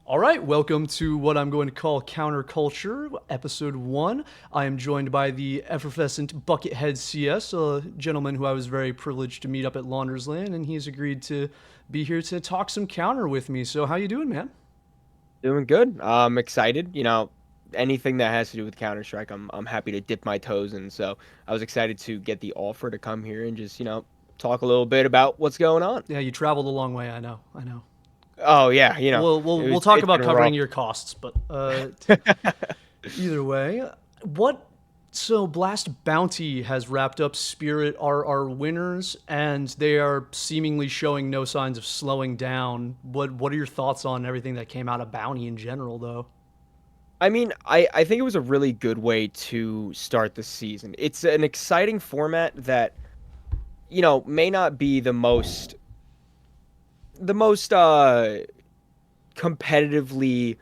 All right, welcome to what I'm going to call Counterculture, Episode 1. I am joined by the effervescent Buckethead CS, a gentleman who I was very privileged to meet up at Laundersland, and he's agreed to be here to talk some counter with me. So how you doing, man? Doing good. I'm excited. Anything that has to do with Counterstrike, I'm happy to dip my toes in. So I was excited to get the offer to come here and just, talk a little bit about what's going on. Yeah, you traveled a long way, I know. I know. Oh yeah, We'll we'll, it we'll was talk it's about been covering rough. your costs, but either way, what so Blast Bounty has wrapped up Spirit are our winners, and they are seemingly showing no signs of slowing down. What are your thoughts on everything that came out of Bounty in general, though? I mean, I think it was a really good way to start the season. It's an exciting format that, may not be the most competitively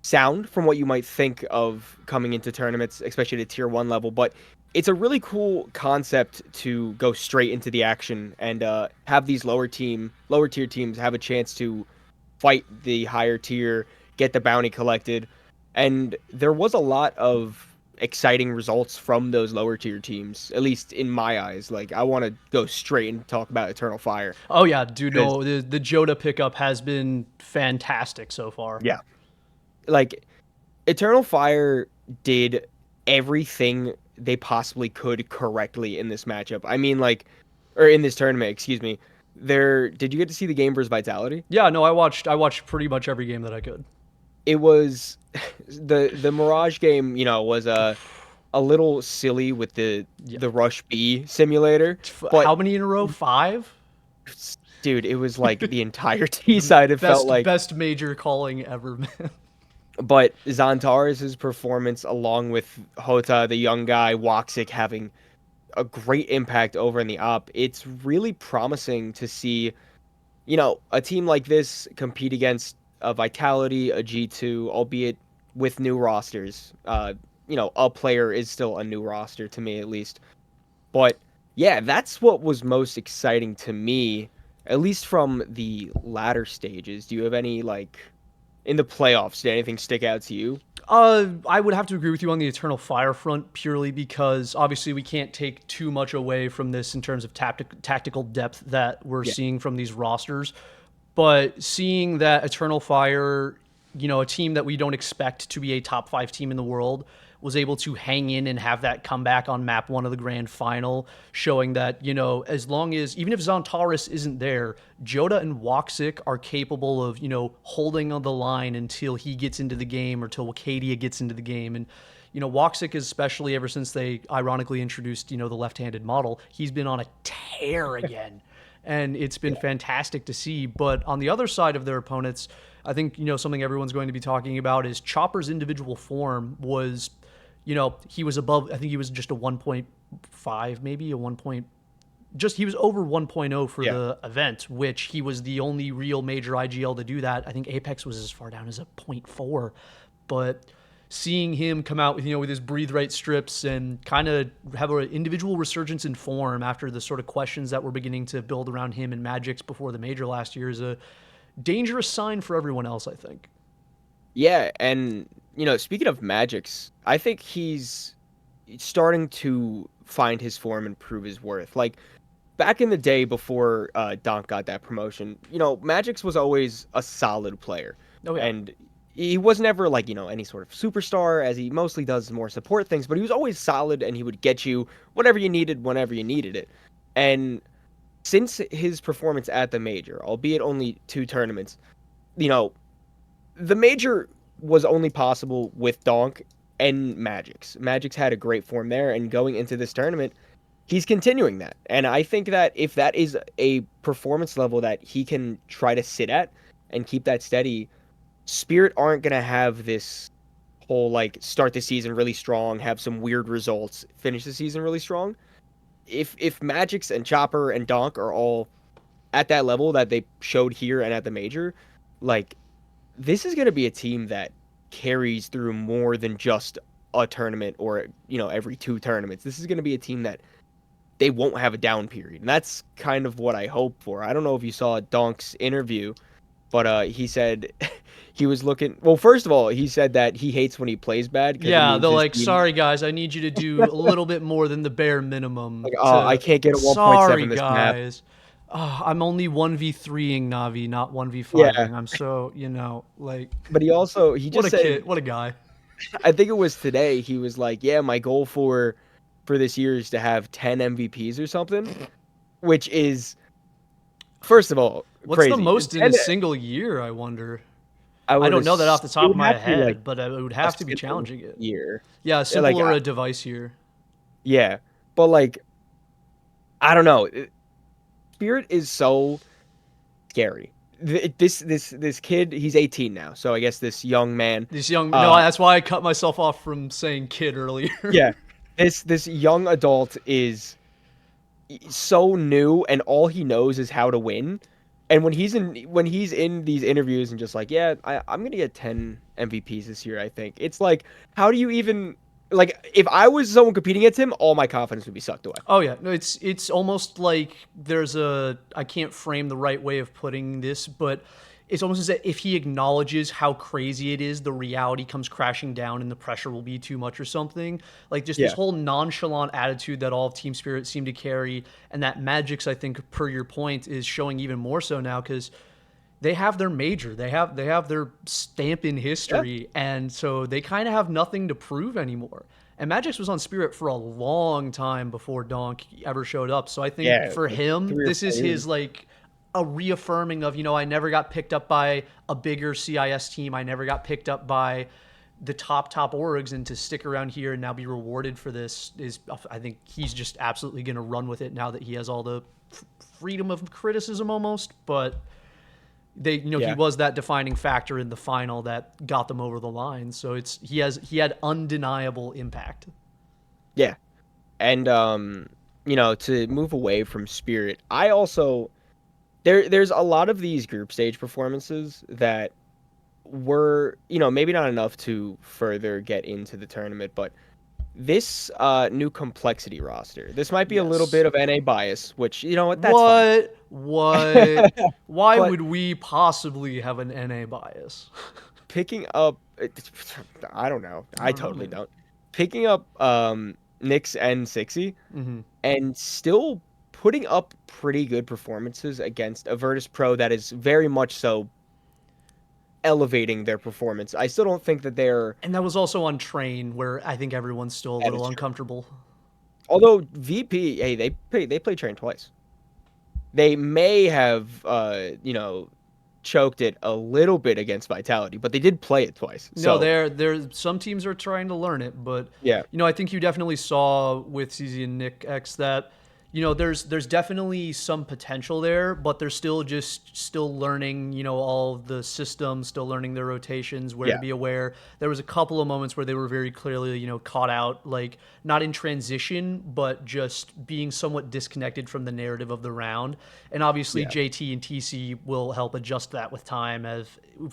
sound from what you might think of coming into tournaments, especially at tier one level. But it's a really cool concept to go straight into the action and have these lower tier teams have a chance to fight the higher tier, get the bounty collected, and there was a lot of exciting results from those lower tier teams, at least in my eyes. Like I want to go straight and talk about Eternal Fire Oh yeah, dude, because no, the Joda pickup has been fantastic so far. yeah, like Eternal Fire did everything they possibly could correctly in this matchup. I mean, or in this tournament, excuse me. Did you get to see the game versus Vitality? Yeah, no, I watched pretty much every game that I could. It was the Mirage game, was a little silly with the Yeah, the Rush B simulator, how but many in a row? Five. dude, it was like the entire T The side. It felt best like, best major calling ever, man. but Xantares' performance, along with Hota, the young guy, Woxic having a great impact over in the op. It's really promising to see, a team like this compete against a Vitality, a G2, albeit with new rosters. A player is still a new roster to me at least. But yeah, that's what was most exciting to me, at least from the latter stages. Do you have any in the playoffs, did anything stick out to you? I would have to agree with you on the Eternal Fire front purely because obviously we can't take too much away from this in terms of tactical depth that we're Yeah. seeing from these rosters. But seeing that Eternal Fire, a team that we don't expect to be a top five team in the world, was able to hang in and have that comeback on map one of the grand final, showing that, as long as, even if Zontaris isn't there, Joda and Woxic are capable of, holding on the line until he gets into the game or till Wakadia gets into the game. And, Woxic, especially ever since they ironically introduced, the left handed model, he's been on a tear again. And it's been fantastic to see. But on the other side of their opponents, I think something everyone's going to be talking about is Chopper's individual form was, he was above. I think he was just a 1.5, maybe a 1. Just he was over 1.0 for Yeah. the event, which he was the only real major IGL to do that. I think Apex was as far down as a point 0.4, but seeing him come out with with his breathe right strips and kind of have an individual resurgence in form after the sort of questions that were beginning to build around him and Magic's before the major last year is a dangerous sign for everyone else, I think. Yeah, and speaking of Magix, I think he's starting to find his form and prove his worth. Like back in the day before Donk got that promotion, Magix was always a solid player. Oh yeah. And he was never like, any sort of superstar as he mostly does more support things, but he was always solid and he would get you whatever you needed whenever you needed it. And since his performance at the major, albeit only two tournaments, you know, the major was only possible with Donk and Magix. Magix had a great form there, and going into this tournament, he's continuing that. And I think that if that is a performance level that he can try to sit at and keep that steady, Spirit aren't gonna have this whole start the season really strong, have some weird results, finish the season really strong. If Magix and Chopper and Donk are all at that level that they showed here and at the major, like this is going to be a team that carries through more than just a tournament or every two tournaments. This is going to be a team that they won't have a down period, and that's kind of what I hope for. I don't know if you saw Donk's interview, but he said he was looking. Well, first of all, he said that he hates when he plays bad because it Yeah, means they're his like, team. sorry guys, I need you to do a little bit more than the bare minimum Like, oh, I to. can't get a Sorry 1.7 this map. guys. I'm only 1v3ing Navi, not Yeah, 1v5ing. I'm so, like, but he what just a said. kid, what a guy. I think it was today. He was like, "Yeah, my goal for this year is to have 10 MVPs or something," which is first of all What's the crazy. most in a 10, single year, I wonder? I I would don't know that assume off the it top of would my have to be like head, but it would a have to be simple challenging it. year. Yeah, a Yeah, simple like or a device year. yeah, but like I don't know. Spirit is so scary. This kid, he's 18 now, so I guess this young man. This young, no, Uh, that's why I cut myself off from saying kid earlier. yeah, this young adult is so new, and all he knows is how to win. And when he's in these interviews and just like, yeah, I'm gonna get 10 MVPs this year, I think it's like, how do you even like if I was someone competing against him, all my confidence would be sucked away. Oh yeah, no, it's almost like there's a I can't frame the right way of putting this, but it's almost as if he acknowledges how crazy it is, the reality comes crashing down and the pressure will be too much or something. Like just this Yeah, whole nonchalant attitude that all of Team Spirit seem to carry, and that Magic's, I think, per your point, is showing even more so now because they have their major, they have their stamp in yeah, history, and so they kind of have nothing to prove anymore. And Magix was on Spirit for a long time before Donk ever showed up. So I think yeah, for like him, 3 or 4 this is years. his like a reaffirming of, I never got picked up by a bigger CIS team. I never got picked up by the top orgs, and to stick around here and now be rewarded for this is, I think he's just absolutely going to run with it now that he has all the freedom of criticism almost. But he Yeah, was that defining factor in the final that got them over the line. So he had undeniable impact. yeah, and to move away from Spirit, I also there's a lot of these group stage performances that were, maybe not enough to further get into the tournament, but this new complexity roster, this might be a little Yes. bit of NA bias, which you know what, that's fine. What? What? Why But would we possibly have an NA bias? picking up, I don't know, I I don't know, totally man. don't. Picking up Nyx and Sixy Mm-hmm. and still putting up pretty good performances against a Virtus Pro that is very much so elevating their performance. I still don't think that they're. And that was also on train, where I think everyone's still a That little is true. uncomfortable. Although VP, hey, they play Train twice. They may have choked it a little bit against Vitality, but they did play it twice. No, So there. Some teams are trying to learn it, but yeah, I think you definitely saw with CZ and Nick X that there's definitely some potential there, but they're still learning. All the systems, still learning their rotations, where to yeah, be aware. There was a couple of moments where they were very clearly caught out, like not in transition, but just being somewhat disconnected from the narrative of the round. And obviously, yeah. JT and TC will help adjust that with time, as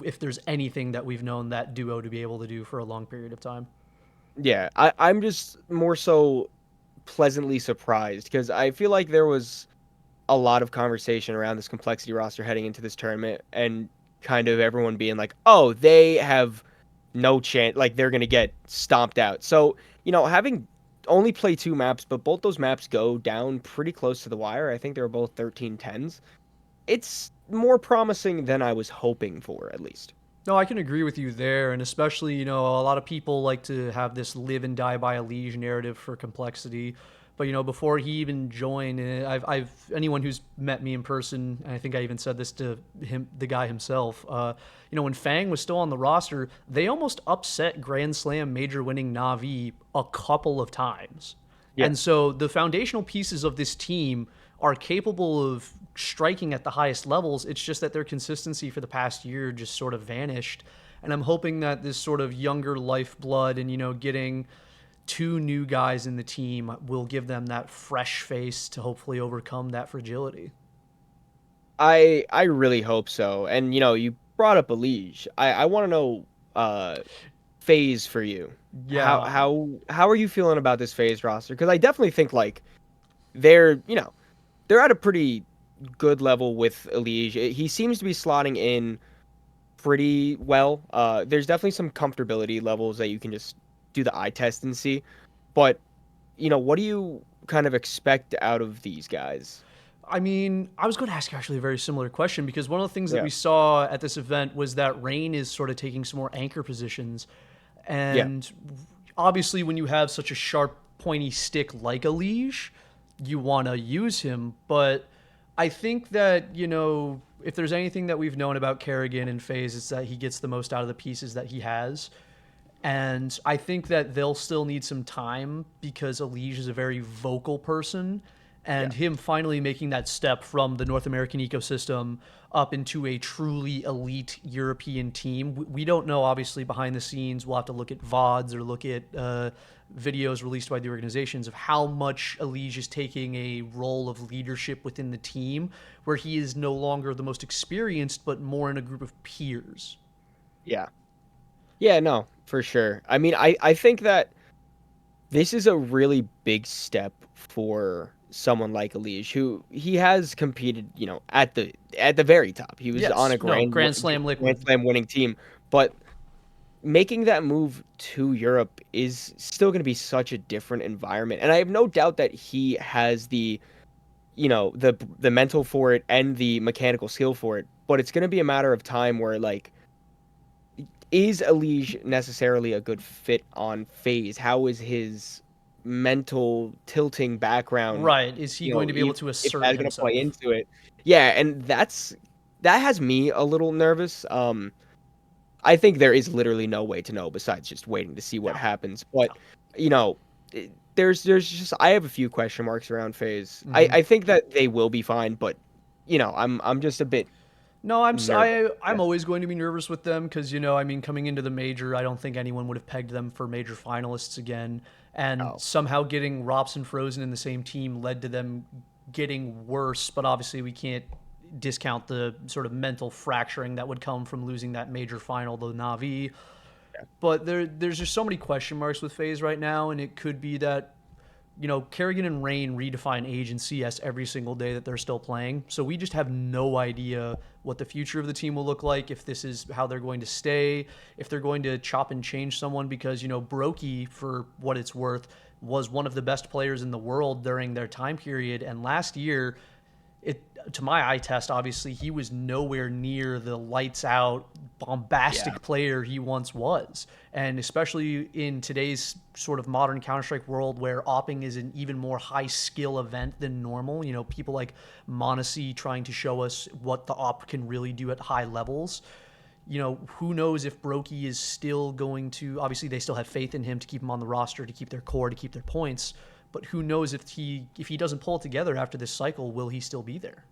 if there's anything that we've known that duo to be able to do for a long period of time. Yeah, I'm just more so pleasantly surprised because I feel like there was a lot of conversation around this complexity roster heading into this tournament and kind of everyone being like, "Oh, they have no chance, like they're going to get stomped out." So, having only play 2 maps, but both those maps go down pretty close to the wire. I think they were both 13-10s. It's more promising than I was hoping for, at least. No, I can agree with you there, and especially a lot of people like to have this live and die by a liege narrative for complexity. But before he even joined, I've anyone who's met me in person, and I think I even said this to him, the guy himself. When Fang was still on the roster, they almost upset Grand Slam major winning Navi a couple of times. Yeah. And so the foundational pieces of this team are capable of striking at the highest levels. It's just that their consistency for the past year just sort of vanished. And I'm hoping that this sort of younger lifeblood and, getting two new guys in the team will give them that fresh face to hopefully overcome that fragility. I really hope so. And you brought up a liege. I want to know phase for you. How Yeah. how how are you feeling about this phase roster? Because I definitely think like they're at a pretty good level with Elige. He seems to be slotting in pretty well. There's definitely some comfortability levels that you can just do the eye test and see. But, what do you kind of expect out of these guys? I mean, I was going to ask you actually a very similar question because one of the things that Yeah. we saw at this event was that Rain is sort of taking some more anchor positions. Yeah. And obviously, when you have such a sharp, pointy stick like a Liege, you want to use him. But I think that, if there's anything that we've known about Kerrigan and FaZe, it's that he gets the most out of the pieces that he has. And I think that they'll still need some time because Elige is a very vocal person. Yeah. And him finally making that step from the North American ecosystem up into a truly elite European team. We don't know, obviously, behind the scenes. We'll have to look at VODs or look at videos released by the organizations of how much Elige is taking a role of leadership within the team, where he is no longer the most experienced, but more in a group of peers. Yeah. Yeah, no, for sure. I mean, I think that this is a really big step for someone like Elige, who he has competed, at the very top. He was on Yes, a no, Grand Slam Grand liquid. Slam winning team, but making that move to Europe is still going to be such a different environment. And I have no doubt that he has the mental for it and the mechanical skill for it, but it's going to be a matter of time where like is Elige necessarily a good fit on FaZe? How is his mental tilting background, Right. Is he going to be able to if assert that's gonna play himself? into it? Yeah, and that has me a little nervous. I think there is literally no way to know besides just waiting to see what No. happens. But, No. there's just I have a few question marks around FaZe. I Hmm. I think that they will be fine, but, I'm just a bit No, nervous. I'm Yeah. always going to be nervous with them because I mean, coming into the major, I don't think anyone would have pegged them for major finalists again, and Oh, somehow getting Rops and Frozen in the same team led to them getting worse. But obviously, we can't discount the sort of mental fracturing that would come from losing that major final to Navi. yeah. But there's just so many question marks with FaZe right now, and it could be that Kerrigan and Rain redefine age and CS every single day that they're still playing. So we just have no idea what the future of the team will look like, if this is how they're going to stay, if they're going to chop and change someone, because, Brokey, for what it's worth, was one of the best players in the world during their time period. And last year, it to my eye test, obviously he was nowhere near the lights out Yeah. bombastic player he once was. And especially in today's sort of modern Counter-Strike world where opping is an even more high skill event than normal, people like Monacy trying to show us what the op can really do at high levels. Who knows if Brokey is still going to, obviously they still have faith in him to keep him on the roster, to keep their core, to keep their points, but who knows if he doesn't pull it together after this cycle, will he still be there?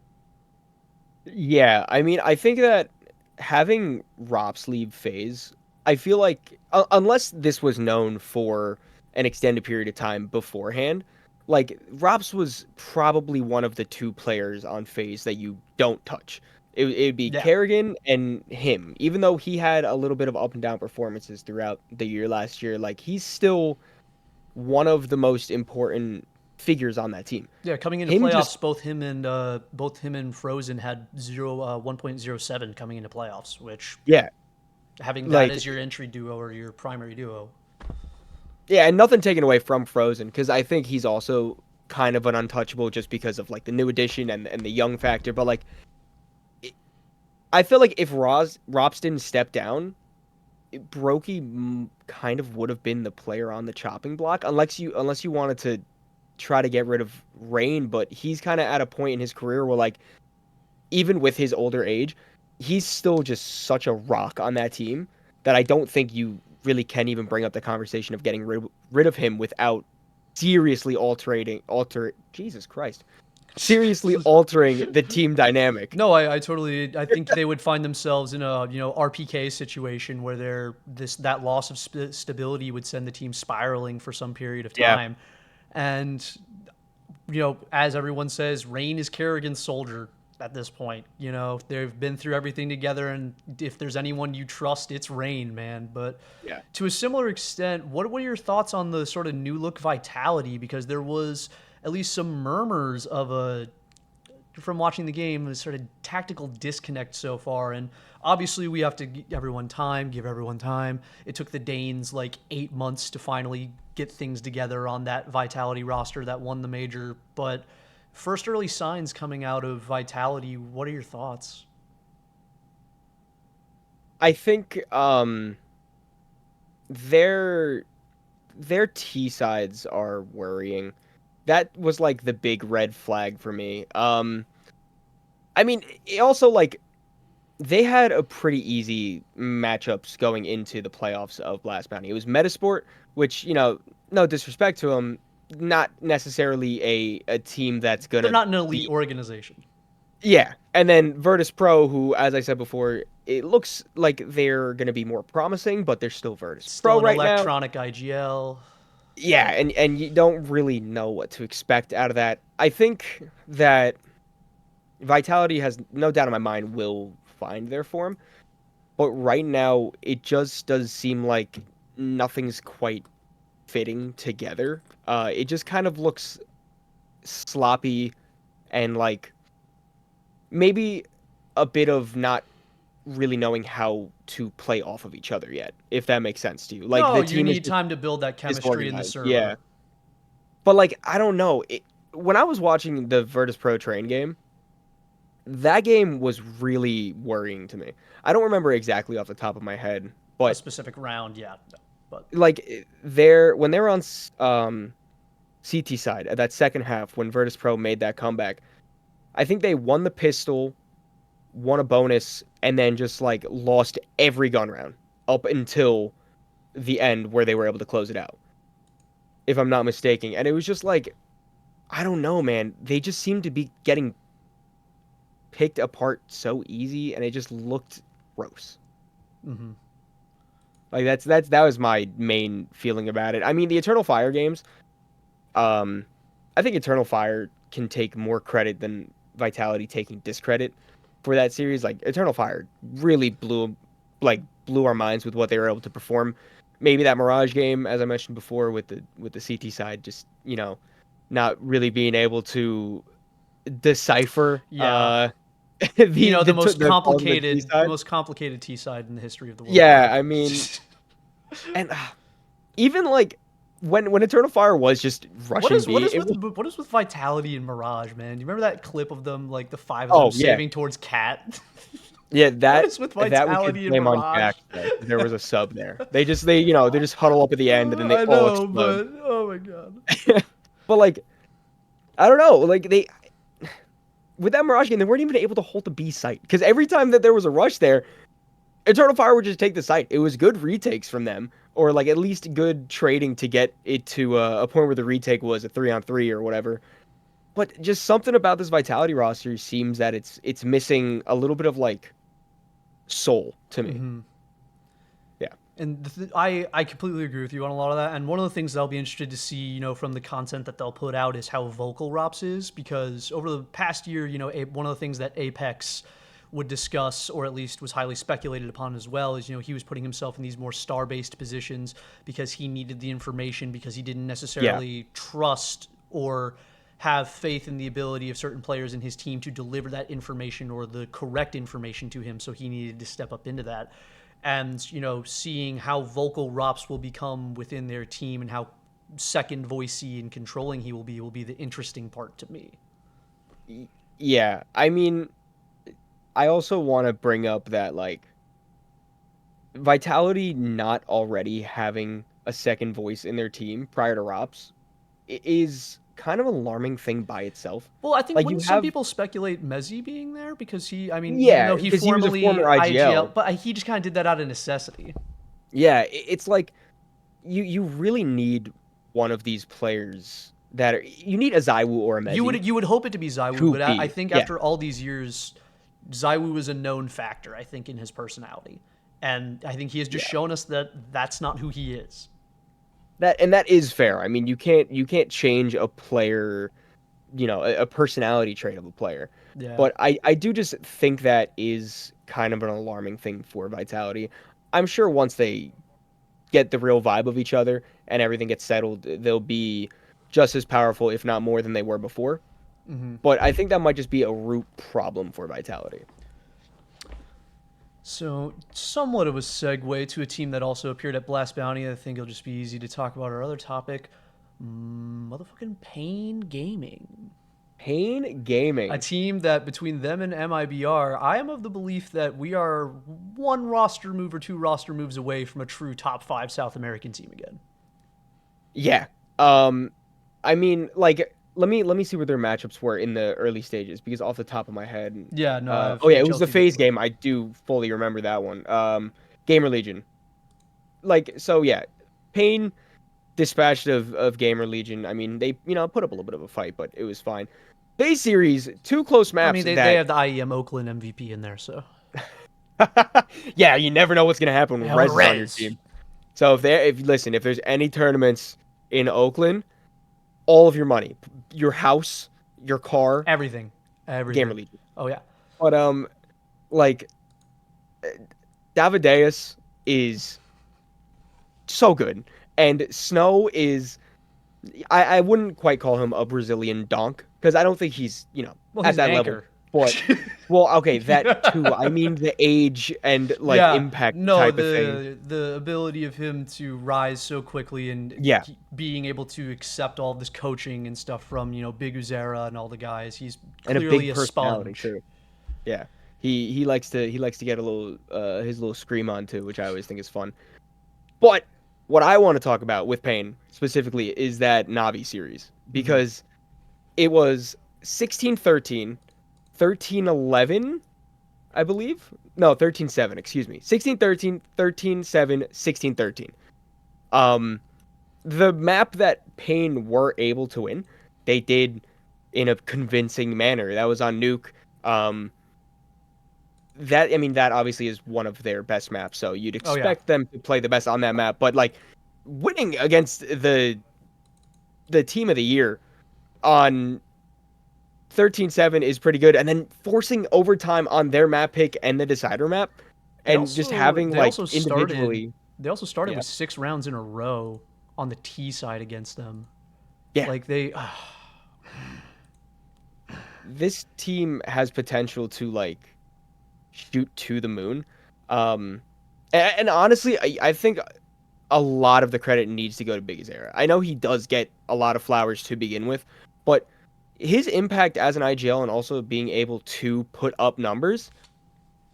Yeah, I mean, I think that having Rops leave phase, I feel like unless this was known for an extended period of time beforehand, like Rops was probably one of the two players on phase that you don't touch. It'd be Yeah. Kerrigan and him. Even though he had a little bit of up and down performances throughout the year last year, like he's still one of the most important figures on that team. Yeah, coming into Him just playoffs, both him and Frozen had 1.07 coming into playoffs, which yeah, having that like as your entry duo or your primary duo. yeah, and nothing taken away from Frozen because I think he's also kind of an untouchable just because of like the new addition and the young factor. But like, it- I feel like if Rops didn't step down, Brokey kind of would have been the player on the chopping block unless you wanted to try to get rid of Rain. But he's kind of at a point in his career where like even with his older age, he's still just such a rock on that team that I don't think you really can even bring up the conversation of getting rid of him without seriously Jesus Christ. Seriously altering the team dynamic. No, I think they would find themselves in a RPK situation where that loss of stability would send the team spiraling for some period of Yeah. time, and as everyone says, Rain is Kerrigan's soldier at this point. They've been through everything together, and if there's anyone you trust, it's Rain, man. But Yeah. to a similar extent, what are your thoughts on the sort of new look Vitality? Because there was at least some murmurs of a from watching the game is sort of tactical disconnect so far. And obviously, we have to give everyone time. Give everyone time. It took the Danes like 8 months to finally get things together on that Vitality roster that won the major. But first early signs coming out of Vitality. What are your thoughts? I think their their T sides are worrying. That was like the big red flag for me. I mean, it also like they had a pretty easy matchups going into the playoffs of Blast Bounty. It was Metasport, which, no disrespect to them, not necessarily a team that's They're gonna not an elite be. organization. Yeah, and then Virtus Pro, who, as I said before, it looks like they're gonna be more promising, but they're still Virtus Still Pro an right now. electronic IGL. Yeah, and you don't really know what to expect out of that. I think that Vitality has no doubt in my mind will find their form, but right now it just does seem like nothing's quite fitting together. It just kind of looks sloppy and like maybe a bit of not really knowing how to play off of each other yet, if that makes sense to you. Like No, the you team is need just time to build that chemistry in the disorganized. Yeah. server. But like I don't know. When I was watching the Virtus Pro train game, that game was really worrying to me. I don't remember exactly off the top of my head, A but specific round, yeah. But like they're when they were on CT side at that second half when Virtus Pro made that comeback, I think they won the pistol, won a bonus, and then just like lost every gun round up until the end where they were able to close it out, if I'm not mistaken. And it was just like, I don't know, man. They just seemed to be getting picked apart so easy, and it just looked gross. mm-hmm. Like that was my main feeling about it. I mean, the Eternal Fire games, um, I think Eternal Fire can take more credit than Vitality taking discredit for that series. Like Eternal Fire really blew our minds with what they were able to perform. Maybe that Mirage game, as I mentioned before, with the CT side, just not really being able to decipher Yeah, the most the calls on the T complicated, side. T side in the history of the world, Yeah, bro. I mean, and even like when Eternal Fire was just what rushing is what B, is it with was. what is with Vitality and Mirage, man? You remember that clip of them, like the five of them Oh yeah, saving towards Cat? yeah, What that is with that we could Vitality and blame on Mirage? Jack though. There was a sub there. They just huddle up at the end and then they I all know, explode. but oh my god. But like I don't know, like they with that Mirage game, they weren't even able to hold the B site because every time that there was a rush there, Eternal Fire would just take the site. It was good retakes from them, or like at least good trading to get it to a point where the retake was a 3-on-3 or whatever. But just something about this Vitality roster seems that it's missing a little bit of like soul to me. Mm-hmm. Yeah. And I completely agree with you on a lot of that. And one of the things that I'll be interested to see, from the content that they'll put out is how vocal Rops is, because over the past year, one of the things that Apex would discuss, or at least was highly speculated upon as well, is he was putting himself in these more star-based positions because he needed the information, because he didn't Yeah. necessarily trust or have faith in the ability of certain players in his team to deliver that information or the correct information to him, so he needed to step up into that. And seeing how vocal Rops will become within their team and how second voicey and controlling he will be the interesting part to me. Yeah. I mean, I also want to bring up that like Vitality not already having a second voice in their team prior to Rops is kind of an alarming thing by itself. Well, I think Like you wouldn't some have, people speculate Mezzi being there because I mean, even yeah, though he because he was a formerly former IGL, IGL. but he just kind of did that out of necessity. Yeah, it's like you really need one of these players that you need a Zaiwu or a Mezzi You would hope it to be Zaiwu, to but I be. think Yeah, after all these years, Zaiwu is a known factor. I think in his personality, and I think he has just yeah. shown us that that's not who he is. That is fair. I mean, you can't change a player, a personality trait of a player. Yeah. But I do just think that is kind of an alarming thing for Vitality. I'm sure once they get the real vibe of each other and everything gets settled, they'll be just as powerful, if not more, than they were before. But I think that might just be a root problem for Vitality. So, somewhat of a segue to a team that also appeared at Blast Bounty. I think it'll just be easy to talk about our other topic. Motherfucking Pain Gaming. Pain A Gaming. team that between them and MIBR, I am of the belief that we are one roster move or two roster moves away from a true top 5 South American team again. Yeah. I mean, like, let me see what their matchups were in the early stages because off the top of my head, Yeah, no, I have oh yeah, it was the HLTV phase pulled up. game. I do fully remember that one. Gamer Legion. Like, so yeah, Pain dispatched of Gamer Legion. I mean, they put up a little bit of a fight, but it was fine. Phase series, two close I maps mean, they that have the IEM Oakland MVP in there, so. yeah, you never know what's gonna happen when Yeah, with Rez is on your Rez. team. So if there's any tournaments in Oakland, all of your money, your house, your car, Everything. Gamer Everything. Legion. Oh, yeah. But like Davideus is so good, and Snow is I wouldn't quite call him a Brazilian donk because I don't think he's Well, at he's an that level. anchor. But well, okay, that too. I mean the age and like Yeah, impact no, type of thing. the ability of him to rise so quickly and Yeah, being able to accept all this coaching and stuff from Big Uzera and all the guys. He's and a clearly big a personality sponge. too. Yeah. He likes to get a little his little scream on too, which I always think is fun. But what I want to talk about with Pain specifically is that Navi series Hmm. because it was 16-13, 13-11, I believe. No, 13-7, excuse me. 16-13, 13-7, 16-13. Um the map that Pain were able to win, they did in a convincing manner. That was on Nuke. Um that I mean that obviously is one of their best maps, so you'd Oh yeah, expect them to play the best on that map. But like winning against the team of the year on 13-7 is pretty good, and then forcing overtime on their map pick and the decider map, they and just also having they like also started individually, they also started yeah, with 6 rounds in a row on the T side against them. yeah. Like they, This team has potential to like shoot to the moon. And honestly, I think a lot of the credit needs to go to Big Azera. I know he does get a lot of flowers to begin with, but his impact as an IGL and also being able to put up numbers,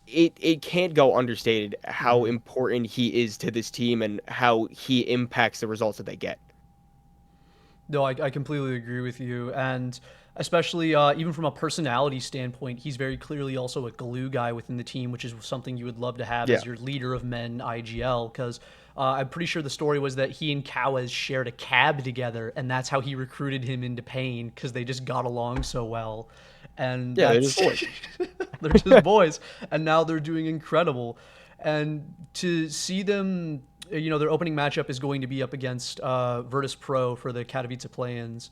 it can't go understated how mhm. important he is to this team and how he impacts the results that they get. No, I completely agree with you, and especially even from a personality standpoint, he's very clearly also a glue guy within the team, which is something you would love to have Yeah. as your leader of men IGL. Because I'm pretty sure the story was that he and Kawaz shared a cab together, and that's how he recruited him into Pain because they just got along so well, and Yeah, they're just that's boys. they're just boys, and now they're doing incredible, and to see them their opening matchup is going to be up against Virtus Pro for the Katowice play-ins,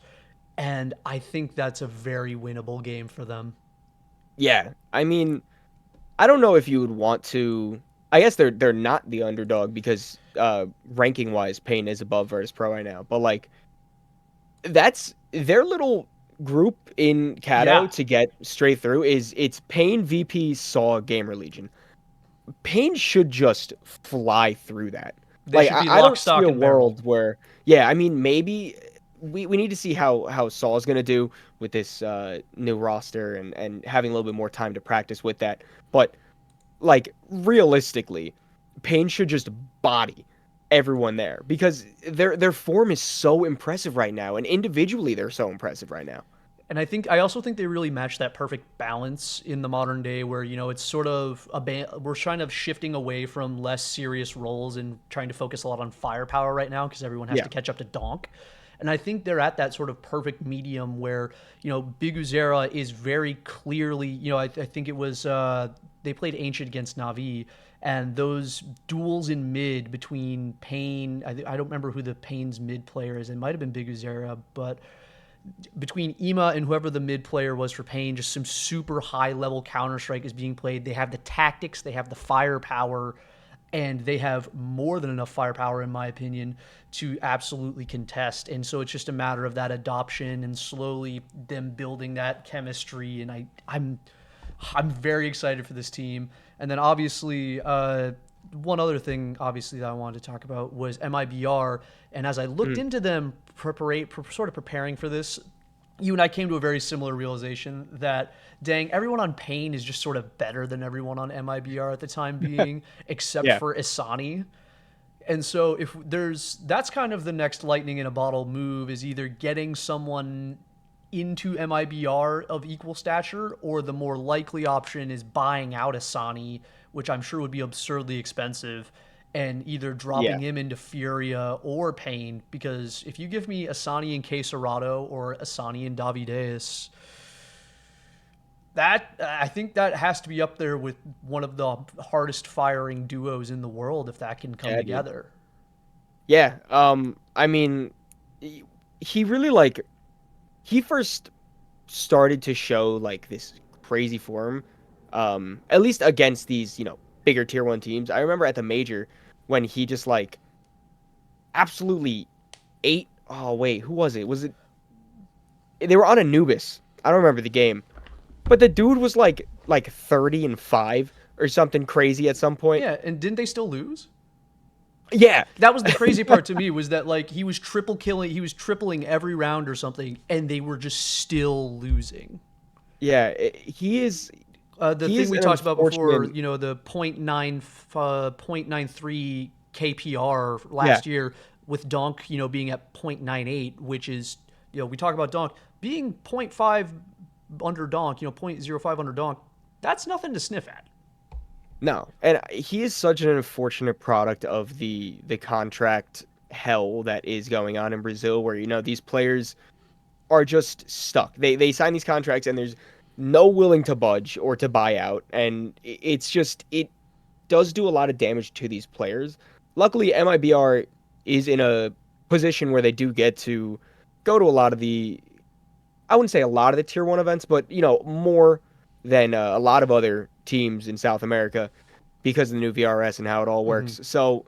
and I think that's a very winnable game for them. Yeah. I mean, I don't know if you would want to. I guess they're not the underdog because ranking wise, Pain is above Virtus Pro right now. But like that's their little group in Kato Yeah, to get straight through is it's Pain, VP, Saw, Gamer Legion. Pain should just fly through that. they Like should be I lock, don't see stock, a and barrel. world where yeah, I mean maybe we need to see how Saw's gonna do with this new roster and having a little bit more time to practice with that. But like realistically, Pain should just body everyone there because their form is so impressive right now, and individually they're so impressive right now. And I also think they really match that perfect balance in the modern day where it's sort of we're kind of shifting away from less serious roles and trying to focus a lot on firepower right now because everyone has Yeah, to catch up to Donk. And I think they're at that sort of perfect medium where Big Uzera is very clearly I think it was they played Ancient against Navi, and those duels in mid between Pain, I don't remember who the Pain's mid player is. It might have been Big Uzera, but between Ema and whoever the mid player was for Pain, just some super high level Counterstrike is being played. They have the tactics, they have the firepower, and they have more than enough firepower, in my opinion, to absolutely contest. And so it's just a matter of that adoption and slowly them building that chemistry. And I'm very excited for this team. And then obviously, one other thing, obviously, that I wanted to talk about was MIBR. And as I looked Mhm. into them, sort of preparing for this, you and I came to a very similar realization that, dang, everyone on Pain is just sort of better than everyone on MIBR at the time being, except Yeah. for Asani. And so that's kind of the next lightning in a bottle move, is either getting someone into MIBR of equal stature, or the more likely option is buying out Asani, which I'm sure would be absurdly expensive, and either Yeah. dropping him into Furia or Pain. Because if you give me Asani and Quesarado or Asani and Davideus, that I think that has to be up there with one of the hardest firing duos in the world if that can come Yeah, dude. together. Yeah. I mean, he he really like he first started to show like this crazy form, at least against these, bigger tier one teams. I remember at the major when he just like absolutely ate. Oh wait, who was it? Was it they were on Anubis? I don't remember the game, but the dude was like 30-5 or something crazy at some point. Yeah, and didn't they still lose? Yeah, That was the crazy part to me, was that like he was tripling every round or something, and they were just still losing. yeah. He is The he thing is we an talked about before, unfortunate. the point nine three KPR Yeah, last year, with Donk, being at 0.98, which is, we talk about Donk being point 0.5 under Donk, 0.05 under Donk. That's nothing to sniff at. no, and he is such an unfortunate product of the contract hell that is going on in Brazil, where these players are just stuck. They sign these contracts and there's no willing to budge or to buy out, and it does do a lot of damage to these players. Luckily, MIBR is in a position where they do get to go to a lot of the, I wouldn't say a lot of the tier one events, but more than a lot of other teams in South America because of the new VRS and how it all Mm-hmm. works. So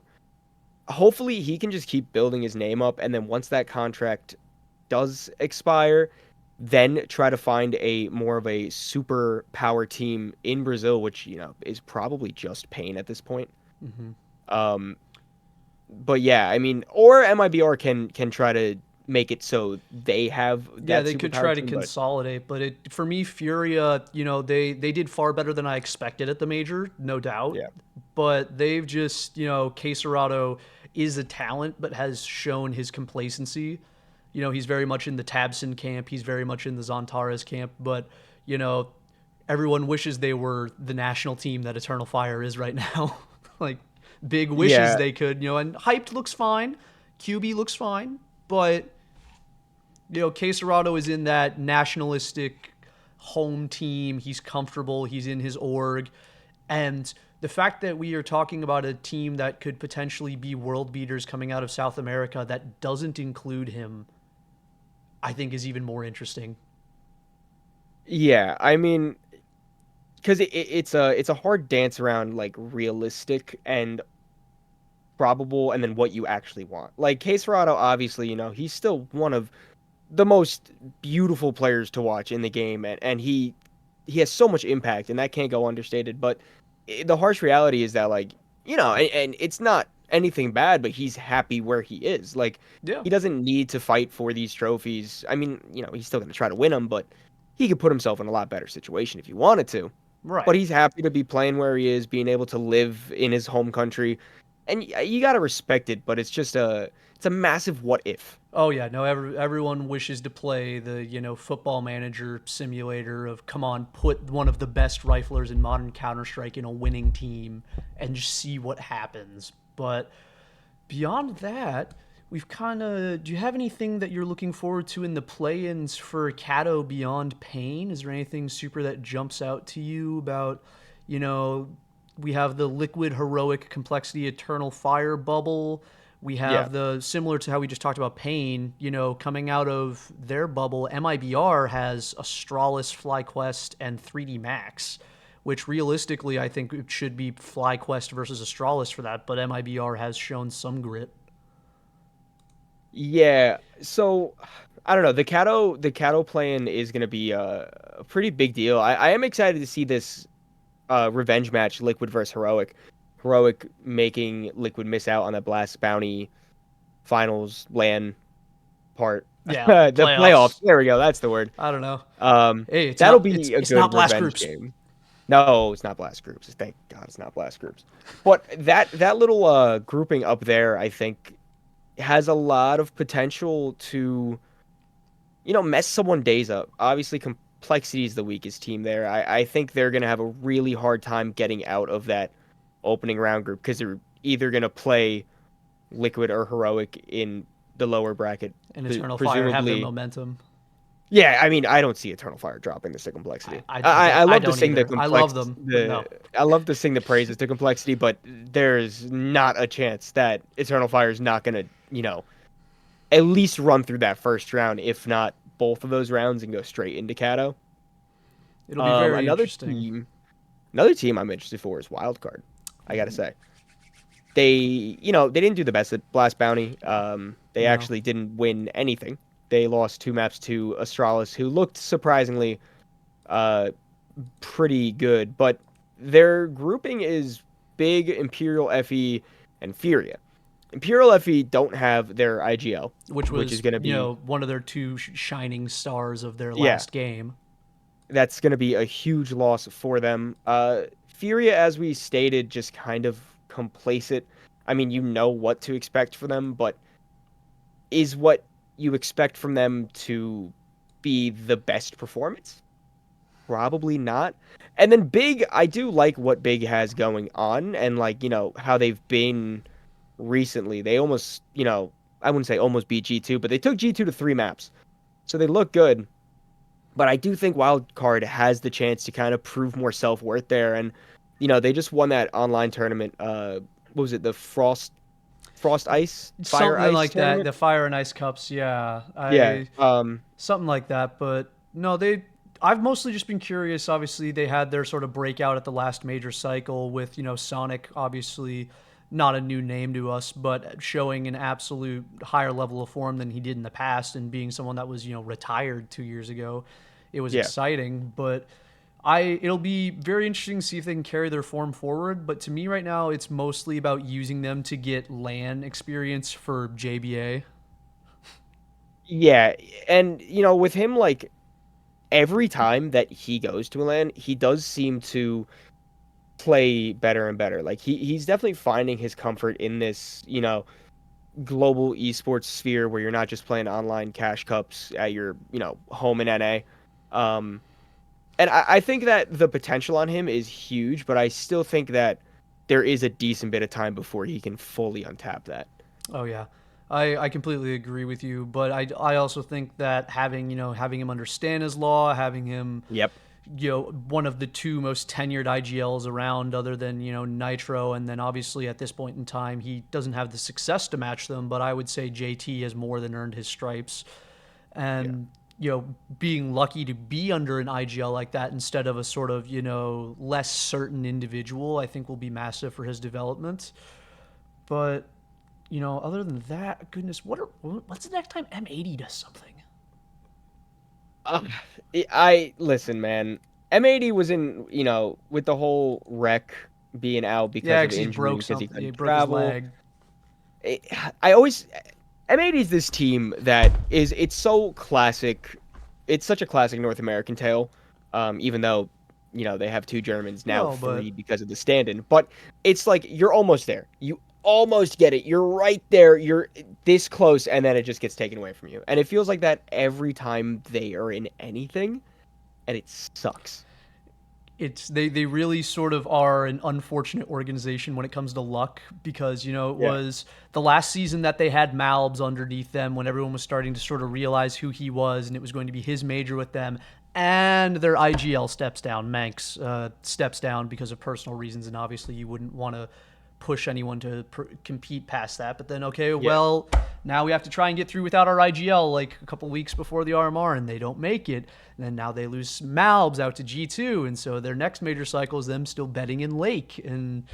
hopefully he can just keep building his name up, and then once that contract does expire, then try to find a more of a super power team in Brazil, which is probably just Pain at this point. Mm-hmm. Um, but yeah, I mean, or MIBR can try to make it so they have Yeah, that they could superpower try to team, but consolidate, but for me, Furia, they did far better than I expected at the major, no doubt. yeah, But they've just, Quesarado is a talent, but has shown his complacency. He's very much in the Tabson camp. He's very much in the Zontares camp. But, you know, everyone wishes they were the national team that Eternal Fire is right now. Like, big wishes yeah, they could, and Hyped looks fine. QB looks fine. But Quesarado is in that nationalistic home team. He's comfortable. He's in his org. And the fact that we are talking about a team that could potentially be world beaters coming out of South America that doesn't include him, I think is even more interesting. yeah. I mean, because it's a hard dance around like realistic and probable, and then what you actually want. Like Case Serrato, obviously, he's still one of the most beautiful players to watch in the game, and he has so much impact, and that can't go understated. But the harsh reality is that, like, and it's not anything bad, but he's happy where he is. Like, Yeah. he doesn't need to fight for these trophies. I mean, he's still going to try to win them, but he could put himself in a lot better situation if he wanted to. But Right. he's happy to be playing where he is, being able to live in his home country, and you got to respect it. But it's a massive what if. Oh yeah, no. Everyone wishes to play the football manager simulator of, come on, put one of the best riflers in modern Counter Strike in a winning team and just see what happens. But beyond that, we've kind of. Do you have anything that you're looking forward to in the play-ins for Kato beyond Pain? Is there anything super that jumps out to you about, you know, we have the Liquid Heroic Complexity Eternal Fire bubble. We Yeah. have the, similar to how we just talked about Pain, coming out of their bubble. MIBR has Astralis, FlyQuest, and 3D Max, which realistically I think it should be FlyQuest versus Astralis for that, but MIBR has shown some grit. Yeah. So I don't know. The Kato plan is going to be a pretty big deal. I am excited to see this revenge match, Liquid versus Heroic. Heroic making Liquid miss out on the Blast Bounty finals LAN part. Yeah, The playoffs. playoffs. There we go. That's the word. I don't know. Um, Hey, it's that'll not be a it's not good blast revenge groups. game. No, it's not blast groups. Thank God it's not blast groups. But that little grouping up there, I think, has a lot of potential to, mess someone days up. Obviously, Complexity is the weakest team there. I think they're gonna have a really hard time getting out of that opening round group because they're either gonna play Liquid or Heroic in the lower bracket, And Eternal Fire have their presumably. momentum. Yeah, I mean, I don't see Eternal Fire dropping this to Complexity. I I love to don't sing the either. I complex love them, but the no. I love to sing the praises to Complexity, but there's not a chance that Eternal Fire is not gonna, at least run through that first round, if not both of those rounds, and go straight into Kato. It'll be very Another interesting. team, another team I'm interested for is Wildcard. I gotta say, they didn't do the best at Blast Bounty. They No. actually didn't win anything. They lost 2 maps to Astralis, who looked surprisingly uh, pretty good, but their grouping is Big, Imperial FE, and Furia. Imperial FE don't have their IGL, Which which is was, going to be, one of their two shining stars of their yeah, last game. that's going to be a huge loss for them. Furia, as we stated, just kind of complacent. I mean, you know what to expect for them, but is what you expect from them to be the best performance? Probably not. And then Big, I do like what Big has going on and like, how they've been recently. They almost, I wouldn't say almost beat G2, but they took G2 to 3 maps. So they look good. But I do think Wildcard has the chance to kind of prove more self-worth there. And, they just won that online tournament. What was it? The Frost Ice, Fire Something Ice like that. tournament? The Fire and Ice Cups, yeah. Yeah. I something like that, but no, I've mostly just been curious. Obviously, they had their sort of breakout at the last major cycle with, Sonic, obviously not a new name to us, but showing an absolute higher level of form than he did in the past and being someone that was, retired 2 years ago. It was Yeah. exciting, but it'll be very interesting to see if they can carry their form forward. But to me right now, it's mostly about using them to get LAN experience for JBA. Yeah. And, with him, like, every time that he goes to a LAN, he does seem to play better and better. Like he's definitely finding his comfort in this, global esports sphere where you're not just playing online cash cups at your, home in NA. Um, and I think that the potential on him is huge, but I still think that there is a decent bit of time before he can fully untap that. Oh yeah, I completely agree with you. But I also think that having him understand his law, having him Yep. one of the two most tenured IGLs around, other than Nitro, and then obviously at this point in time he doesn't have the success to match them. But I would say JT has more than earned his stripes, Yeah. and being lucky to be under an IGL like that instead of a sort of less certain individual, I think will be massive for his development. But other than that, goodness, what's the next time M80 does something? Uh, I listen, man. M80 was in, with the whole wreck being out because Yeah, of because he injury broke because he something. Yeah, he couldn't broke his travel. leg. I always M80 is this team that it's so classic. It's such a classic North American tale. Even though they have 2 Germans now, No, but 3 because of the stand-in. But it's like you're almost there. You almost get it. You're right there. You're this close, and then it just gets taken away from you. And it feels like that every time they are in anything, and it sucks. they really sort of are an unfortunate organization when it comes to luck, because it Yeah. was the last season that they had Malbs underneath them when everyone was starting to sort of realize who he was, and it was going to be his major with them, and their IGL steps down. Manx steps down because of personal reasons, and obviously you wouldn't want to push anyone to compete past that. But then, okay, well, now we have to try and get through without our IGL like a couple weeks before the RMR, and they don't make it. And then now they lose Malbs out to G2, and so their next major cycle is them still betting in Lake. And,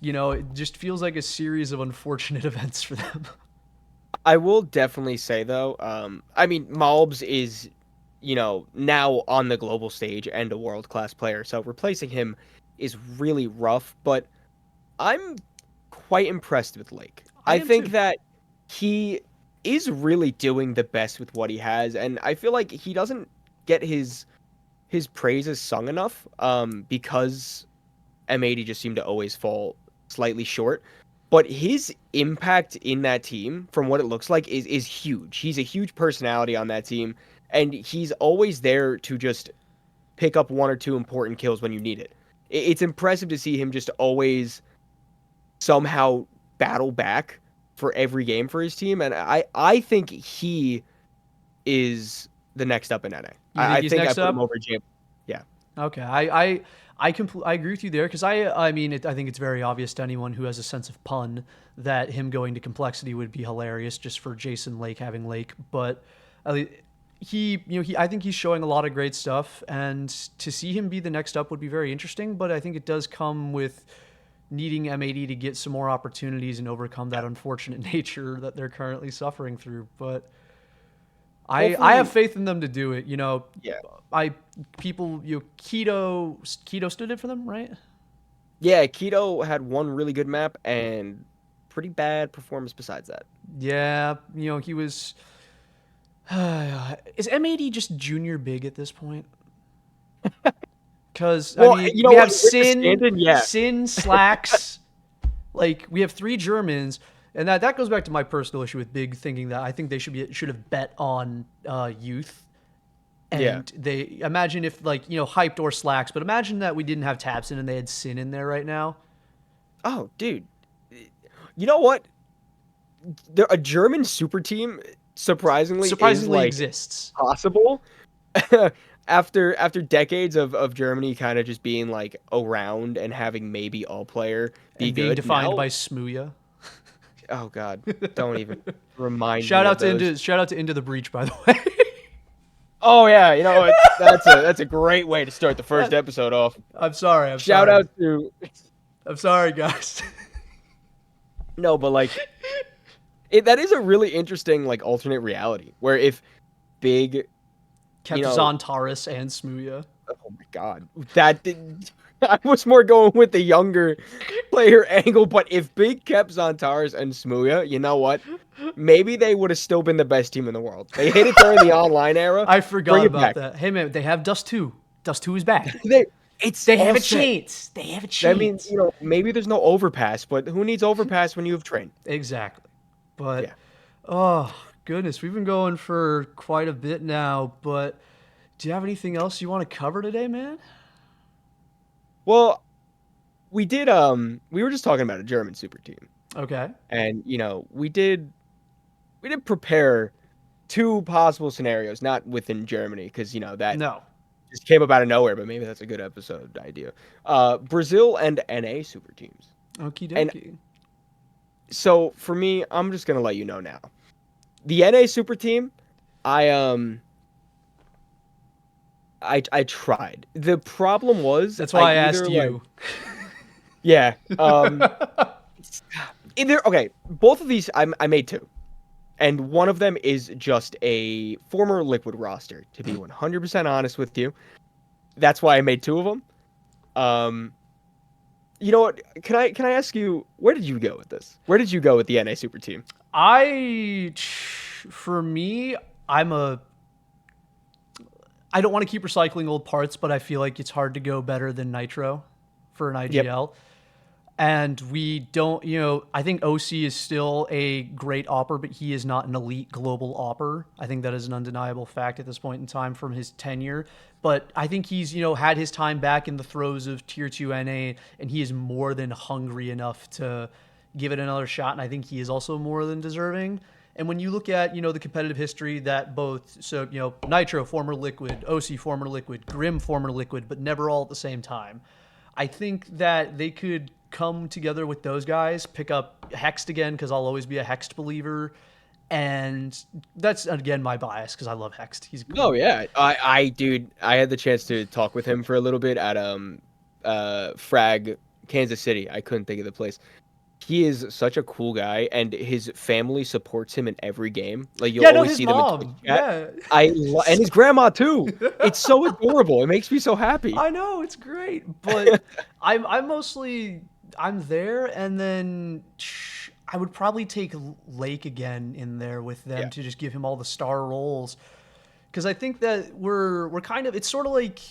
it just feels like a series of unfortunate events for them. I will definitely say, though, Malbs is, now on the global stage and a world-class player, so replacing him is really rough, but I'm quite impressed with Lake. I think that he is really doing the best with what he has, and I feel like he doesn't get his praises sung enough, because M80 just seemed to always fall slightly short. But his impact in that team, from what it looks like, is huge. He's a huge personality on that team, and he's always there to just pick up 1 or 2 important kills when you need it. It's impressive to see him just always somehow battle back for every game for his team, and I think he is the next up in NA. I think I put him over Jam. Yeah. Okay, I agree with you there, because I think it's very obvious to anyone who has a sense of pun that him going to Complexity would be hilarious just for Jason Lake having Lake, but I think he's showing a lot of great stuff, and to see him be the next up would be very interesting, but I think it does come with needing M80 to get some more opportunities and overcome that unfortunate nature that they're currently suffering through, but I have faith in them to do it. Kato stood in for them, right? Yeah, Kato had one really good map and pretty bad performance besides that. Yeah, he was. Is M80 just junior big at this point? Because we have Sin, Slacks. Like, we have 3 Germans. And that goes back to my personal issue with Big, thinking that I think they should have bet on youth. And they imagine if Hyped or Slacks, but imagine that we didn't have Tabson and they had Sin in there right now. Oh, dude. You know what? A German super team surprisingly exists. Possible. After decades of Germany kind of just being like around and having maybe all player be and being good defined now, by Smooya. Oh God! Don't even remind me. Shout out to Into the Breach, by the way. Oh yeah, that's a great way to start the first episode off. I'm sorry. Shout out to. I'm sorry, guys. No, but that is a really interesting alternate reality where if Big kept Zontaris and Smooya. Oh my God, I was more going with the younger player angle, but if Big kept Zontaris and Smooya, you know what? Maybe they would have still been the best team in the world. They hit it during the online era. I forgot about that. Hey man, they have Dust 2. Dust 2 is back. They have a chance. They have a chance. That means, maybe there's no overpass, but who needs overpass when you have train? Exactly. But oh goodness, we've been going for quite a bit now, but do you have anything else you want to cover today, man? Well, we did. We were just talking about a German super team. Okay. And we did prepare 2 possible scenarios, not within Germany, because that just came up out of nowhere. But maybe that's a good episode idea. Brazil and NA super teams. Okie dokie. And so for me, I'm just gonna let you know now. The NA super team, I tried. The problem was that's why I asked you. Yeah. Okay. Both of these I made 2, and one of them is just a former Liquid roster. To be 100% honest with you, that's why I made 2 of them. You know what? Can I ask you, where did you go with this? Where did you go with the NA super team? For me, I don't want to keep recycling old parts, but I feel like it's hard to go better than Nitro for an IGL. Yep. And we don't, I think OC is still a great opper, but he is not an elite global opper. I think that is an undeniable fact at this point in time from his tenure. But I think he's, had his time back in the throes of Tier 2 NA, and he is more than hungry enough to give it another shot. And I think he is also more than deserving. And when you look at, the competitive history that Nitro, former Liquid, OC, former Liquid, Grim, former Liquid, but never all at the same time, I think that they could come together with those guys, pick up Hexed again because I'll always be a Hexed believer, and that's again my bias because I love Hexed. He's No, yeah. Dude, I had the chance to talk with him for a little bit at Frag, Kansas City. I couldn't think of the place. He is such a cool guy, and his family supports him in every game. Like you'll yeah, no, always his see them in Twitch mom, chat. yeah. And his grandma too. It's so adorable. It makes me so happy. I know it's great, but I'm mostly I'm there, and then I would probably take Lake again in there with them Yeah. to just give him all the star roles because I think that we're kind of it's sort of like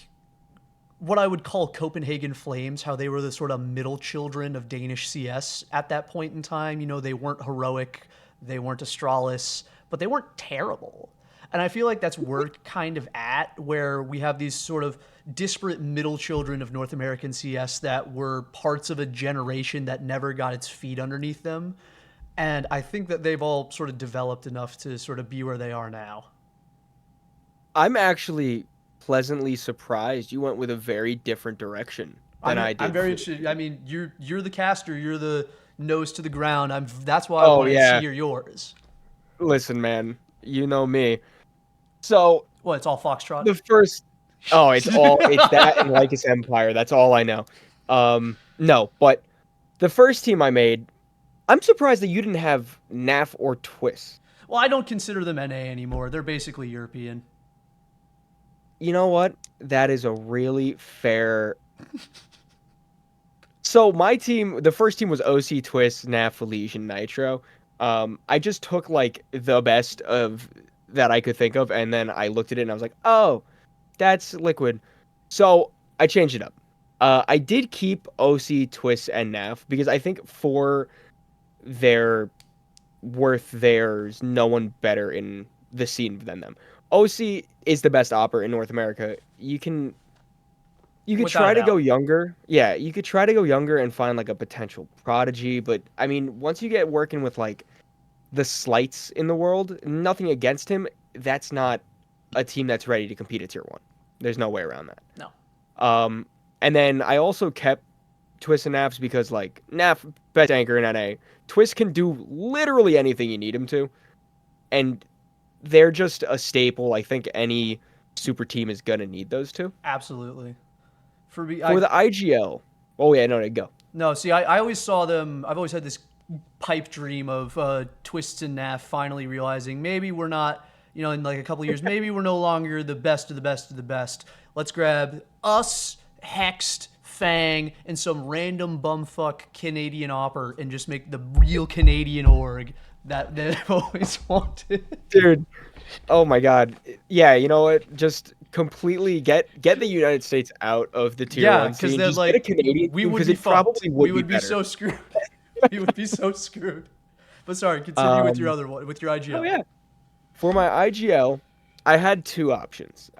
what I would call Copenhagen Flames, how they were the sort of middle children of Danish CS at that point in time. You know, they weren't heroic, they weren't Astralis, but they weren't terrible. And I feel like that's where we're kind of at, where we have these sort of disparate middle children of North American CS that were parts of a generation that never got its feet underneath them. And I think that they've all sort of developed enough to sort of be where they are now. I'm actually pleasantly surprised you went with a very different direction than I I'm did very for. interested. I mean, you're the caster. You're the nose to the ground. That's why I Oh wanted to yeah. hear yours. Listen, man. You know me. So What? It's all Foxtrot. the first Oh, it's that and Lycus Empire. That's all I know. No, but the first team I made, I'm surprised that you didn't have NAF or Twist. Well, I don't consider them NA anymore. They're basically European. You know what? That is a really fair. So my team, the first team was OC, Twist, NAF, Legion, Nitro. I just took like the best of that I could think of, and then I looked at it and I was like, oh, that's Liquid. So I changed it up. I did keep OC, Twist, and NAF because I think for their worth, there's no one better in the scene than them. OC is the best opera in North America. You could Without a try to go doubt. younger. Yeah, you could try to go younger and find like a potential prodigy, but I mean, once you get working with like the slights in the world, nothing against him, that's not a team that's ready to compete at tier 1. There's no way around that. No. Um and then I also kept Twist and Nafs because like Naf best anchor in NA. Twist can do literally anything you need him to, and they're just a staple. I think any super team is gonna need those two. Absolutely. For me, For the IGL, oh yeah, no, go. no. See, I always saw them. I've always had this pipe dream of Twists and Naf finally realizing maybe we're not, in like a couple of years, maybe we're no longer the best of the best of the best. Let's grab us, Hexed, Fang, and some random bumfuck Canadian opper and just make the real Canadian org that I've always wanted. Dude, oh my god. Yeah, you know what? Just completely get the United States out of the tier Yeah, 1 because scene. then Just get a like Canadian we team would because be it fucked. probably We would would be be better. so screwed. We would be so screwed. But sorry, continue with your Um, other one, with your oh IGL. yeah. For my IGL, I had two options.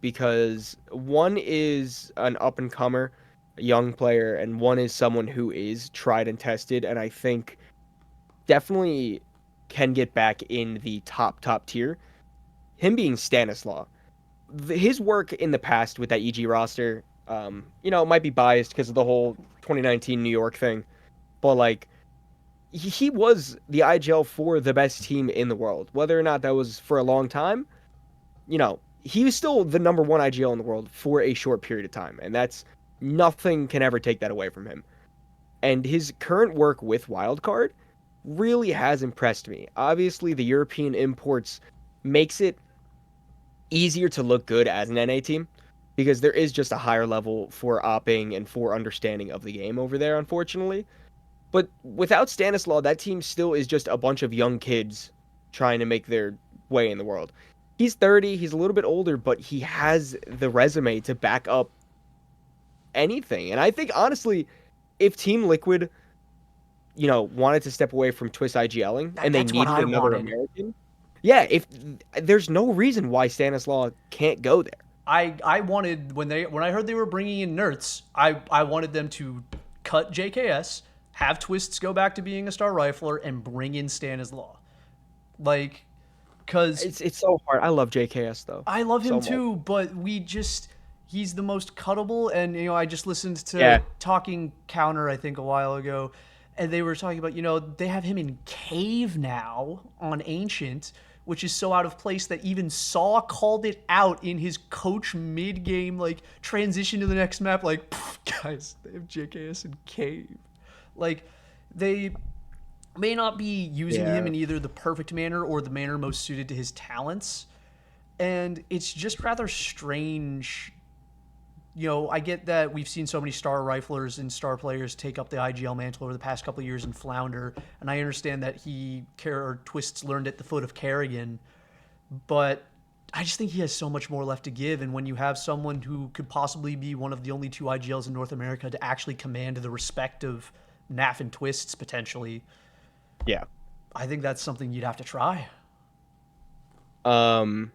Because one is an up and comer, a young player, and one is someone who is tried and tested, and I think definitely can get back in the top tier. Him being Stanislaw. His work in the past with that EG roster, it might be biased because of the whole 2019 New York thing, but like he was the IGL for the best team in the world. Whether or not that was for a long time, he was still the number one IGL in the world for a short period of time, and that's nothing can ever take that away from him. And his current work with Wildcard really has impressed me. Obviously, the European imports makes it easier to look good as an NA team because there is just a higher level for opping and for understanding of the game over there, unfortunately. But without Stanislaw, that team still is just a bunch of young kids trying to make their way in the world. He's 30, he's a little bit older, but he has the resume to back up anything. And I think, honestly, if Team Liquid, wanted to step away from Twist IGLing and they That's what needed I another wanted. American, yeah, if there's no reason why Stanislaw can't go there. I wanted when I heard they were bringing in Nerds, I wanted them to cut JKS, have Twists go back to being a star rifler, and bring in Stanislaw. Like, because It's so hard. I love JKS though. I love him So much. too, but we just He's the most cuttable, and I just listened to Yeah, Talking Counter, I think, a while ago, and they were talking about they have him in Cave now on Ancient, which is so out of place that even Saw called it out in his coach mid game like transition to the next map. Like, guys, they have JKS in Cave. Like, they may not be using him yeah, in either the perfect manner or the manner most suited to his talents. And it's just rather strange. I get that we've seen so many star riflers and star players take up the IGL mantle over the past couple of years and flounder, and I understand that Twists learned at the foot of Kerrigan, but I just think he has so much more left to give. And when you have someone who could possibly be one of the only two IGLs in North America to actually command the respect of NAF and Twists potentially, yeah. I think that's something you'd have to try. Um,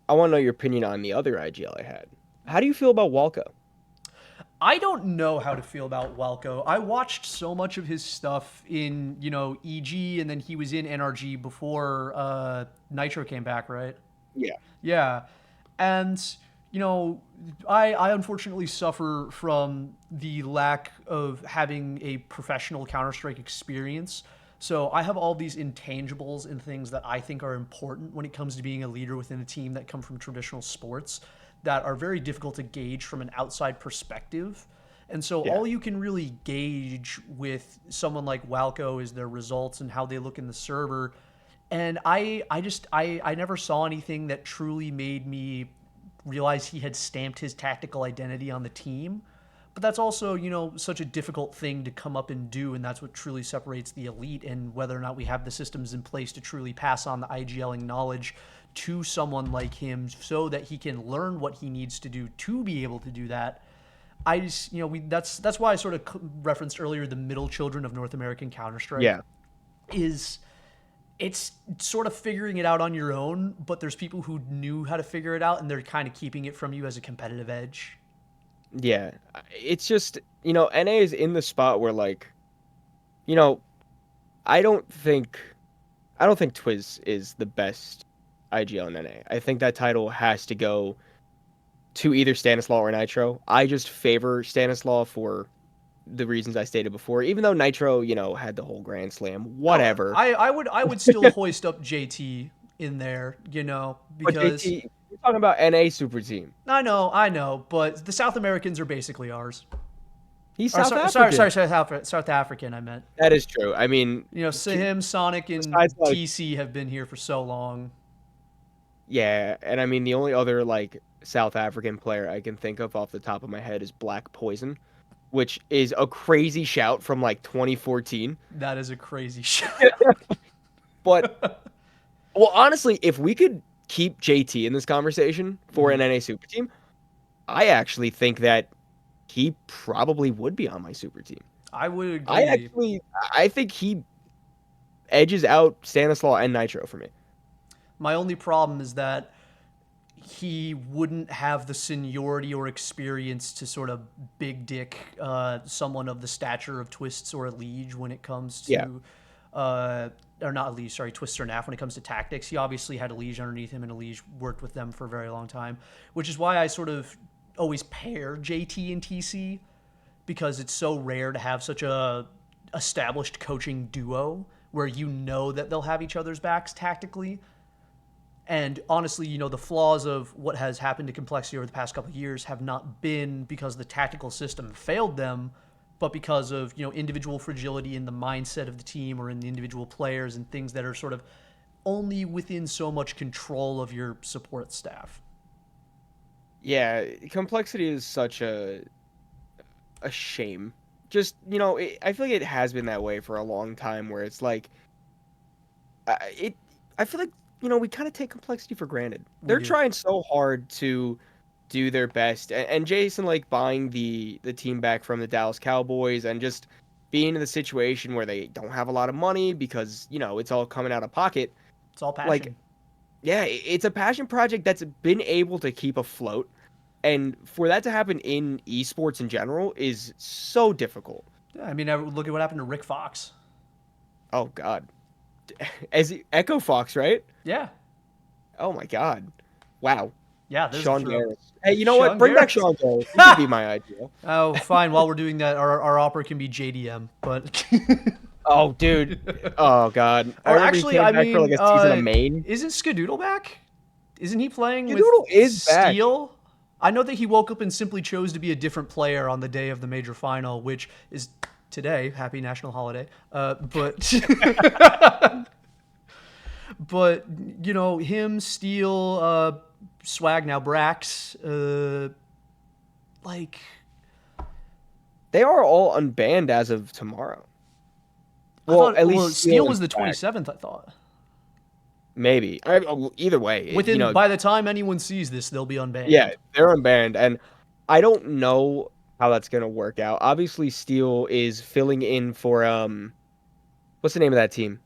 I want to know your opinion on the other IGL I had. How do you feel about Walco? I don't know how to feel about Welko. I watched so much of his stuff in, EG, and then he was in NRG before Nitro came back, right? Yeah, Yeah. And, you know, I unfortunately suffer from the lack of having a professional Counter-Strike experience. So I have all these intangibles and things that I think are important when it comes to being a leader within a team that come from traditional sports that are very difficult to gauge from an outside perspective. And so yeah, all you can really gauge with someone like Walco is their results and how they look in the server. And I never saw anything that truly made me realize he had stamped his tactical identity on the team. But that's also, such a difficult thing to come up and do, and that's what truly separates the elite. And whether or not we have the systems in place to truly pass on the IGLing knowledge to someone like him so that he can learn what he needs to do to be able to do that. I just, that's why I sort of referenced earlier the middle children of North American Counter Strike yeah, is it's sort of figuring it out on your own, but there's people who knew how to figure it out and they're kind of keeping it from you as a competitive edge. yeah. It's just, NA is in the spot where you know, I don't think I don't think Twiz is the best IGL in NA. I think that title has to go to either Stanislaw or Nitro. I just favor Stanislaw for the reasons I stated before. Even though Nitro, had the whole Grand Slam, Oh, whatever. I would still hoist up JT in there, But because JT, we're talking about NA Super Team. I know, but the South Americans are basically ours. He's Or South sorry, African. South African. I meant. That is true. I mean, Him, Sonic, and besides TC have been here for so long. yeah, and I mean the only other South African player I can think of off the top of my head is Black Poison, which is a crazy shout from 2014. That is a crazy shot. But well, honestly, if we could keep JT in this conversation for an NA Super Team, I actually think that he probably would be on my Super Team. I would I agree. actually, I think he edges out Stanislaw and Nitro for me. My only problem is that he wouldn't have the seniority or experience to sort of big dick someone of the stature of Twists or Liege when it comes Yeah, to, or not Liege, sorry, Twists or NAF when it comes to tactics. He obviously had a Liege underneath him, and a Liege worked with them for a very long time, which is why I sort of always pair JT and TC because it's so rare to have such a established coaching duo where that they'll have each other's backs tactically. And honestly, the flaws of what has happened to Complexity over the past couple of years have not been because the tactical system failed them, but because of, individual fragility in the mindset of the team or in the individual players and things that are sort of only within so much control of your support staff. yeah. Complexity is such a shame. Just I feel like it has been that way for a long time, where it's it. I feel like we kind of take Complexity for granted. We They're do. trying so hard to do their best, and Jason buying the team back from the Dallas Cowboys and just being in the situation where they don't have a lot of money because it's all coming out of pocket. It's all Like, passion. yeah, it's a passion project that's been able to keep afloat, and for that to happen in esports in general is so difficult. Yeah, I mean, look at what happened to Rick Fox. Oh God, Echo Fox, right? Yeah. Oh my God, wow. Yeah, there's a Sean throw. Garris. Hey, you know what? Sean Bring back Garris. Sean Garris. He could be my ideal. Oh, fine. While we're doing that, our opera can be JDM, but Oh, dude. Oh, God. I or remember he actually, came I back for like mean, a season of Maine. isn't Skadoodle back? Isn't he playing with Doodle is back. Steel? I know that he woke up and simply chose to be a different player on the day of the major final, which is today. Happy national holiday. But but you know him, Steel, Swag now Brax, like They are all unbanned as of tomorrow. I Well, thought. at Well, least Steel Steel is was the back. 27th. I thought. Maybe. Either way, Within by the time anyone sees this, they'll be yeah, unbanned. they're unbanned, and I don't know how that's gonna work out. Obviously, Steel is filling in for what's the name of that team?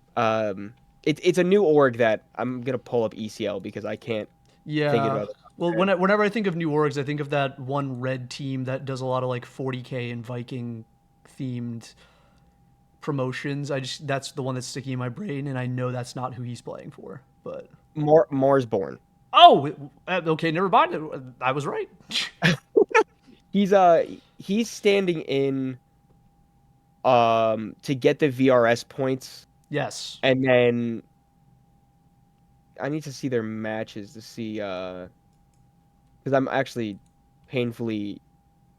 It's a new org that I'm gonna pull up ECL because I can't think Yeah. about it. Well, whenever I think of new orgs, I think of that one red team that does a lot of like 40K and Viking themed promotions. That's the one that's sticking in my brain, and I know that's not who he's playing for. But Marsborn. oh, okay, never mind. I was right. He's standing in to get the VRS points, Yes. and then I need to see their matches to see because I'm actually painfully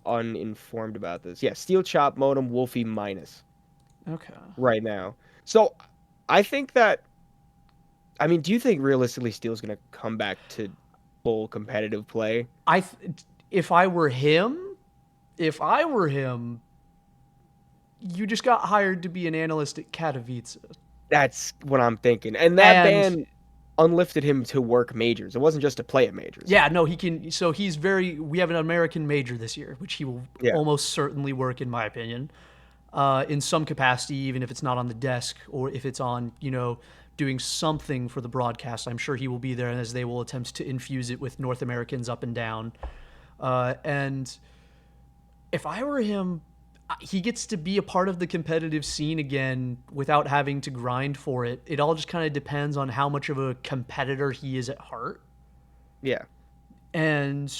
uninformed about this. Yeah, Steel Chop Modem Wolfie minus Okay. right now. So I think that I mean, do you think realistically Steel's gonna come back to full competitive play? If I were him, if I were him, you just got hired to be an analyst at Katowice, That's what I'm thinking. And that and ban unlifted him to work majors. It wasn't just to play at majors. yeah, no, he can. So he's very. We have an American major this year, which he will Yeah. almost certainly work, in my opinion, in some capacity, even if it's not on the desk or if it's on, doing something for the broadcast. I'm sure he will be there, as they will attempt to infuse it with North Americans up and down. And if I were him, he gets to be a part of the competitive scene again without having to grind for it. It all just kind of depends on how much of a competitor he is at heart. Yeah. And